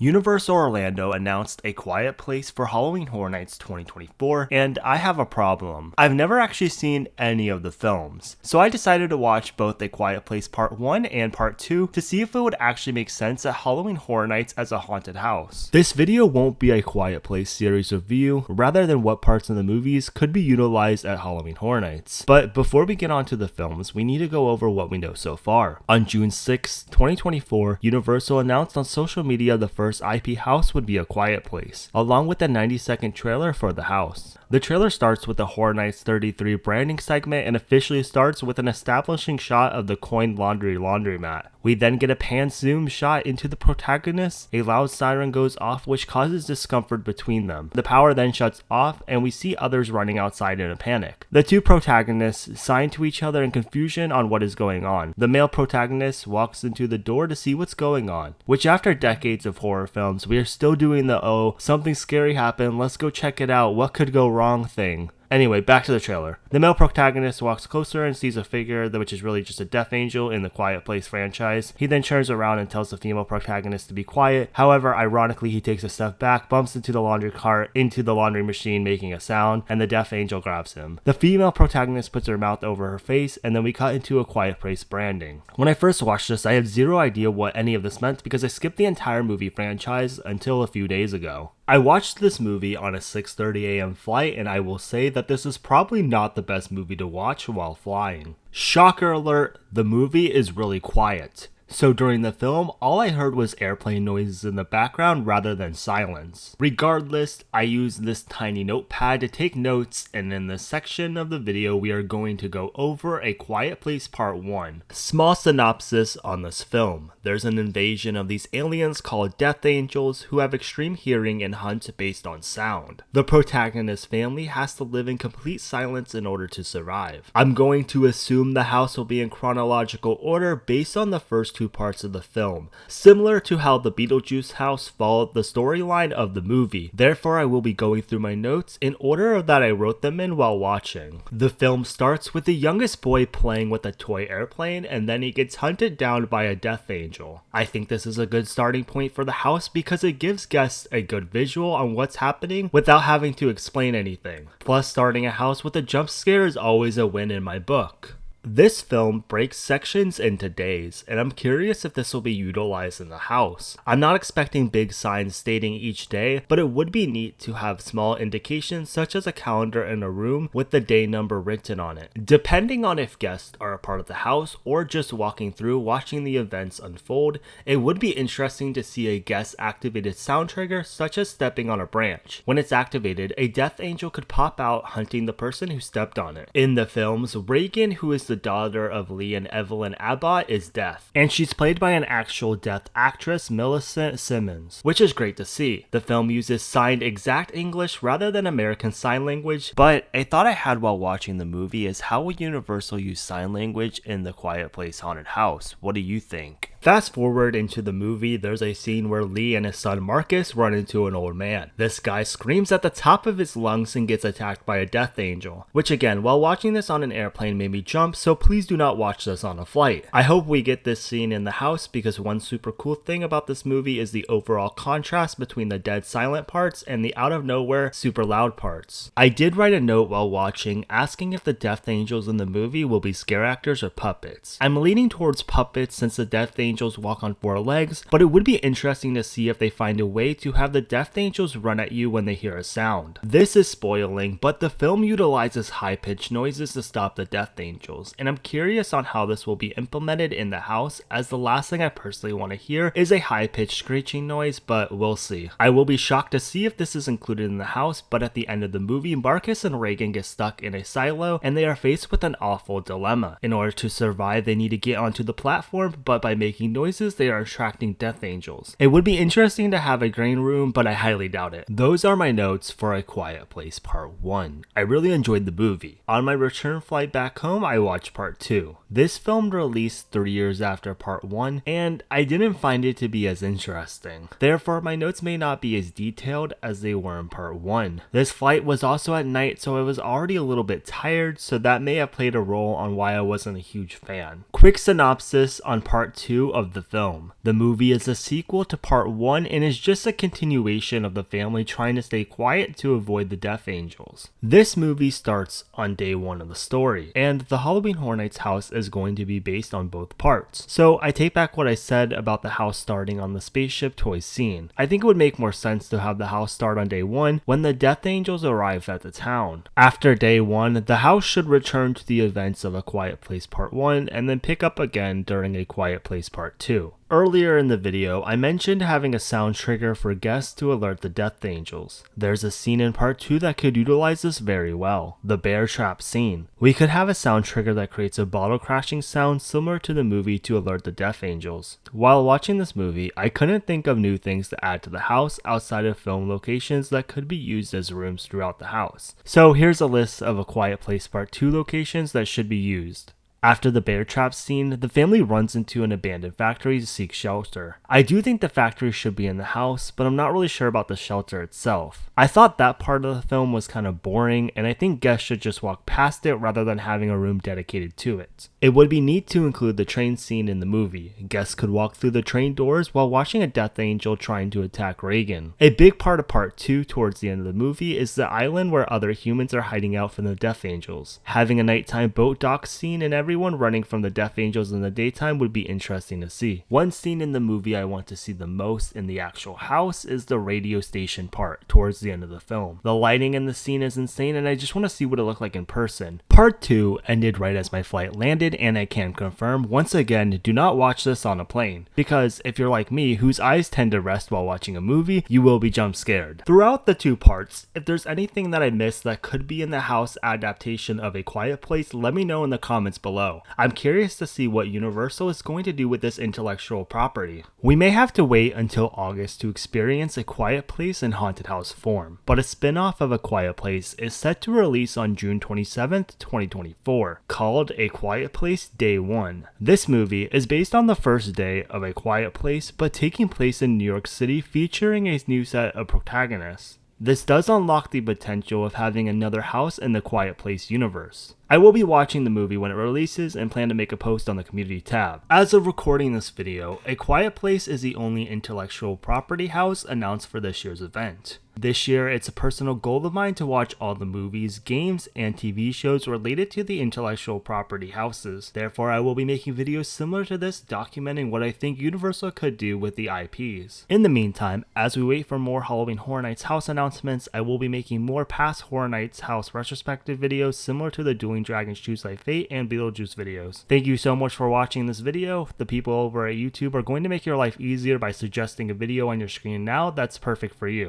Universal Orlando announced A Quiet Place for Halloween Horror Nights 2024, and I have a problem. I've never actually seen any of the films, so I decided to watch both A Quiet Place Part 1 and Part 2 to see if it would actually make sense at Halloween Horror Nights as a haunted house. This video won't be a Quiet Place series review, rather than what parts of the movies could be utilized at Halloween Horror Nights. But before we get on to the films, we need to go over what we know so far. On June 6, 2024, Universal announced on social media the first IP house would be A Quiet Place, along with a 90-second trailer for the house. The trailer starts with the Horror Nights 33 branding segment and officially starts with an establishing shot of the coined laundromat. We then get a pan zoom shot into the protagonists. A loud siren goes off which causes discomfort between them. The power then shuts off and we see others running outside in a panic. The two protagonists sign to each other in confusion on what is going on. The male protagonist walks into the door to see what's going on, which after decades of horror films, we are still doing the "oh, something scary happened, let's go check it out, what could go wrong" thing. Anyway, back to the trailer. The male protagonist walks closer and sees a figure which is really just a death angel in the Quiet Place franchise. He then turns around and tells the female protagonist to be quiet. However, ironically, he takes a step back, bumps into the laundry cart, into the laundry machine making a sound, and the death angel grabs him. The female protagonist puts her mouth over her face, and then we cut into A Quiet Place branding. When I first watched this, I had zero idea what any of this meant because I skipped the entire movie franchise until a few days ago. I watched this movie on a 6:30 a.m. flight, and I will say that this is probably not the best movie to watch while flying. Shocker alert, the movie is really quiet. So during the film, all I heard was airplane noises in the background rather than silence. Regardless, I used this tiny notepad to take notes, and in this section of the video we are going to go over A Quiet Place Part 1. Small synopsis on this film. There's an invasion of these aliens called Death Angels who have extreme hearing and hunt based on sound. The protagonist's family has to live in complete silence in order to survive. I'm going to assume the house will be in chronological order based on the first two parts of the film, similar to how the Beetlejuice house followed the storyline of the movie. Therefore, I will be going through my notes in order that I wrote them in while watching. The film starts with the youngest boy playing with a toy airplane, and then he gets hunted down by a death angel. I think this is a good starting point for the house because it gives guests a good visual on what's happening without having to explain anything. Plus, starting a house with a jump scare is always a win in my book. This film breaks sections into days, and I'm curious if this will be utilized in the house. I'm not expecting big signs stating each day, but it would be neat to have small indications such as a calendar in a room with the day number written on it. Depending on if guests are a part of the house or just walking through watching the events unfold, it would be interesting to see a guest activated sound trigger such as stepping on a branch. When it's activated, a death angel could pop out hunting the person who stepped on it. In the films, Reagan, who is the daughter of Lee and Evelyn Abbott, is deaf, and she's played by an actual deaf actress, Millicent Simmons, which is great to see. The film uses signed exact English rather than American Sign Language, but a thought I had while watching the movie is how will Universal use sign language in the Quiet Place haunted house? What do you think? Fast forward into the movie, there's a scene where Lee and his son Marcus run into an old man. This guy screams at the top of his lungs and gets attacked by a death angel, which again, while watching this on an airplane made me jump, so please do not watch this on a flight. I hope we get this scene in the house because one super cool thing about this movie is the overall contrast between the dead silent parts and the out of nowhere super loud parts. I did write a note while watching asking if the death angels in the movie will be scare actors or puppets. I'm leaning towards puppets since the death angels walk on four legs, but it would be interesting to see if they find a way to have the death angels run at you when they hear a sound. This is spoiling, but the film utilizes high-pitched noises to stop the death angels, and I'm curious on how this will be implemented in the house, as the last thing I personally want to hear is a high-pitched screeching noise, but we'll see. I will be shocked to see if this is included in the house, but at the end of the movie, Marcus and Reagan get stuck in a silo, and they are faced with an awful dilemma. In order to survive, they need to get onto the platform, but by making noises, they are attracting death angels. It would be interesting to have a green room, but I highly doubt it. Those are my notes for A Quiet Place Part 1. I really enjoyed the movie. On my return flight back home, I watched Part 2. This film released 3 years after Part 1, and I didn't find it to be as interesting. Therefore, my notes may not be as detailed as they were in Part 1. This flight was also at night, so I was already a little bit tired, so that may have played a role on why I wasn't a huge fan. Quick synopsis on Part 2 2 of the film. The movie is a sequel to part 1 and is just a continuation of the family trying to stay quiet to avoid the Death Angels. This movie starts on day 1 of the story, and the Halloween Horror Nights house is going to be based on both parts. So I take back what I said about the house starting on the spaceship toy scene. I think it would make more sense to have the house start on day 1 when the Death Angels arrive at the town. After day 1, the house should return to the events of A Quiet Place Part 1 and then pick up again during A Quiet Place Part 2. Earlier in the video, I mentioned having a sound trigger for guests to alert the Death Angels. There's a scene in part 2 that could utilize this very well, the bear trap scene. We could have a sound trigger that creates a bottle crashing sound similar to the movie to alert the Death Angels. While watching this movie, I couldn't think of new things to add to the house outside of film locations that could be used as rooms throughout the house. So here's a list of A Quiet Place Part 2 locations that should be used. After the bear trap scene, the family runs into an abandoned factory to seek shelter. I do think the factory should be in the house, but I'm not really sure about the shelter itself. I thought that part of the film was kind of boring, and I think guests should just walk past it rather than having a room dedicated to it. It would be neat to include the train scene in the movie. Guests could walk through the train doors while watching a Death Angel trying to attack Reagan. A big part of part 2 towards the end of the movie is the island where other humans are hiding out from the Death Angels. Having a nighttime boat dock scene and everyone running from the Death Angels in the daytime would be interesting to see. One scene in the movie I want to see the most in the actual house is the radio station part towards the end of the film. The lighting in the scene is insane and I just want to see what it looked like in person. Part 2 ended right as my flight landed, and I can confirm once again, do not watch this on a plane, because if you're like me whose eyes tend to rest while watching a movie, you will be jump scared. Throughout the 2 parts, if there's anything that I missed that could be in the house adaptation of A Quiet Place, let me know in the comments below. I'm curious to see what Universal is going to do with this intellectual property. We may have to wait until August to experience A Quiet Place in haunted house form, but a spin-off of A Quiet Place is set to release on June 27th, 2024, called A Quiet Place Day 1. This movie is based on the first day of A Quiet Place, but taking place in New York City, featuring a new set of protagonists. This does unlock the potential of having another house in the Quiet Place universe. I will be watching the movie when it releases and plan to make a post on the community tab. As of recording this video, A Quiet Place is the only intellectual property house announced for this year's event. This year, it's a personal goal of mine to watch all the movies, games, and TV shows related to the intellectual property houses. Therefore, I will be making videos similar to this documenting what I think Universal could do with the IPs. In the meantime, as we wait for more Halloween Horror Nights house announcements, I will be making more past Horror Nights house retrospective videos similar to the Dueling Dragons Choose Thy Fate and Beetlejuice videos. Thank you so much for watching this video. The people over at YouTube are going to make your life easier by suggesting a video on your screen now that's perfect for you.